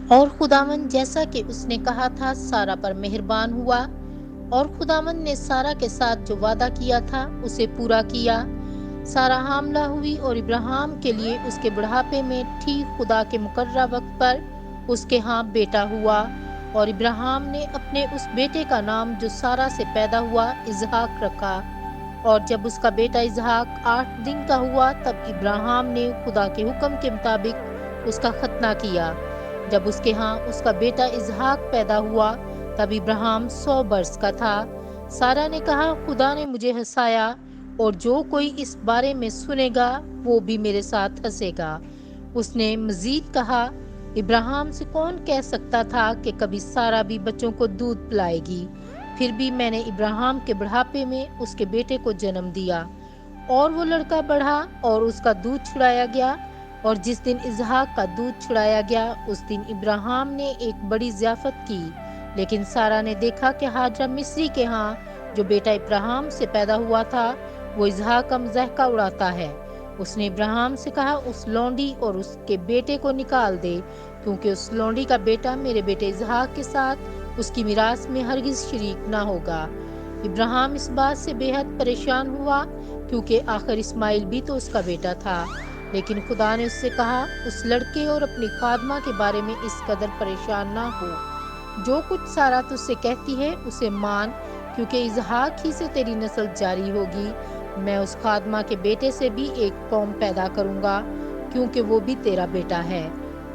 اور خداوند جیسا کہ اس نے کہا تھا سارا پر مہربان ہوا، اور خداوند نے سارا کے ساتھ جو وعدہ کیا تھا اسے پورا کیا۔ سارا حاملہ ہوئی اور ابراہیم کے لیے اس کے بڑھاپے میں ٹھیک خدا کے مقررہ وقت پر اس کے ہاں بیٹا ہوا، اور ابراہیم نے اپنے اس بیٹے کا نام جو سارا سے پیدا ہوا اسحاق رکھا۔ اور جب اس کا بیٹا اسحاق 8 دن کا ہوا تب ابراہیم نے خدا کے حکم کے مطابق اس کا ختنہ کیا۔ جب اس کے ہاں اس کا بیٹا اسحاق پیدا ہوا تب ابراہیم 100 برس کا تھا۔ سارا نے کہا خدا نے مجھے ہنسایا، اور جو کوئی اس بارے میں سنے گا وہ بھی میرے ساتھ ہنسے گا۔ اس نے مزید کہا ابراہیم سے کون کہہ سکتا تھا کہ کبھی سارا بھی بچوں کو دودھ پلائے گی؟ پھر بھی میں نے ابراہیم کے بڑھاپے میں اس کے بیٹے کو جنم دیا، اور وہ لڑکا بڑھا اور اس کا دودھ چھڑایا گیا۔ اور جس دن اسحاق کا دودھ چھڑایا گیا اس دن ابراہیم نے ایک بڑی ضیافت کی، لیکن سارا نے دیکھا کہ ہاجرہ مصری کے ہاں جو بیٹا ابراہیم سے پیدا ہوا تھا وہ اسحاق کا مضحکہ اڑاتا ہے۔ اس نے ابراہیم سے کہا اس لونڈی اور اس کے بیٹے کو نکال دے، کیونکہ اس لونڈی کا بیٹا میرے بیٹے اسحاق کے ساتھ اس کی میراث میں ہرگز شریک نہ ہوگا۔ ابراہیم اس بات سے بے حد پریشان ہوا، کیونکہ آخر اسماعیل بھی تو اس کا بیٹا تھا۔ لیکن خدا نے اس سے کہا اس لڑکے اور اپنی خادمہ کے بارے میں اس قدر پریشان نہ ہو۔ جو کچھ سارا تجھ سے کہتی ہے اسے مان، کیونکہ اسحاق ہی سے تیری نسل جاری ہوگی۔ میں اس خادمہ کے بیٹے سے بھی ایک قوم پیدا کروں گا، کیونکہ وہ بھی تیرا بیٹا ہے۔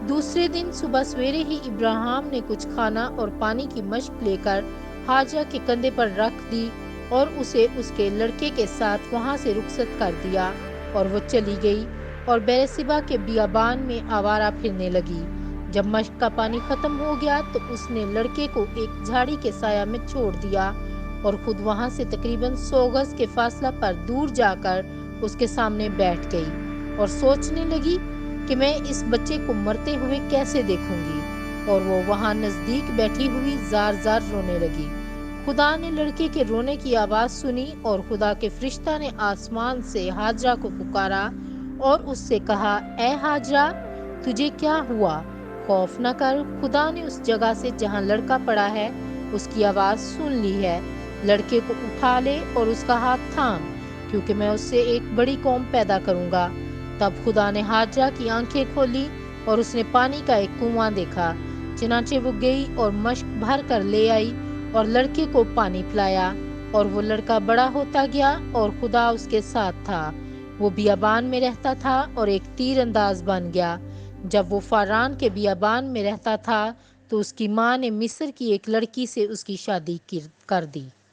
دوسرے دن صبح سویرے ہی ابراہیم نے کچھ کھانا اور پانی کی مشک لے کر ہاجرہ کے کندھے پر رکھ دی، اور اسے اس کے لڑکے کے ساتھ وہاں سے رخصت کر دیا، اور وہ چلی گئی اور بیرشیبا کے بیابان میں آوارہ پھرنے لگی۔ جب مشک کا پانی ختم ہو گیا تو اس نے لڑکے کو ایک جھاڑی کے سایہ میں چھوڑ دیا، اور خود وہاں سے تقریباً 100 گز کے فاصلہ پر دور جا کر اس کے سامنے بیٹھ گئی، اور سوچنے لگی کہ میں اس بچے کو مرتے ہوئے کیسے دیکھوں گی، اور وہ وہاں نزدیک بیٹھی ہوئی زار زار رونے لگی۔ خدا نے لڑکے کے رونے کی آواز سنی، اور خدا کے فرشتہ نے آسمان سے ہاجرہ کو پکارا اور اس سے کہا اے ہاجرہ تجھے کیا ہوا؟ خوف نہ کر، خدا نے اس جگہ سے جہاں لڑکا پڑا ہے اس کی آواز سن لی ہے۔ لڑکے کو اٹھا لے اور اس کا ہاتھ تھام، کیونکہ میں اس سے ایک بڑی قوم پیدا کروں گا۔ تب خدا نے ہاجرہ کی آنکھیں کھولی اور اس نے پانی کا ایک کنواں دیکھا، چنانچہ وہ گئی اور مشک بھر کر لے آئی اور لڑکے کو پانی پلایا، اور وہ لڑکا بڑا ہوتا گیا اور خدا اس کے ساتھ تھا۔ وہ بیابان میں رہتا تھا اور ایک تیر انداز بن گیا۔ جب وہ فاران کے بیابان میں رہتا تھا تو اس کی ماں نے مصر کی ایک لڑکی سے اس کی شادی کر دی۔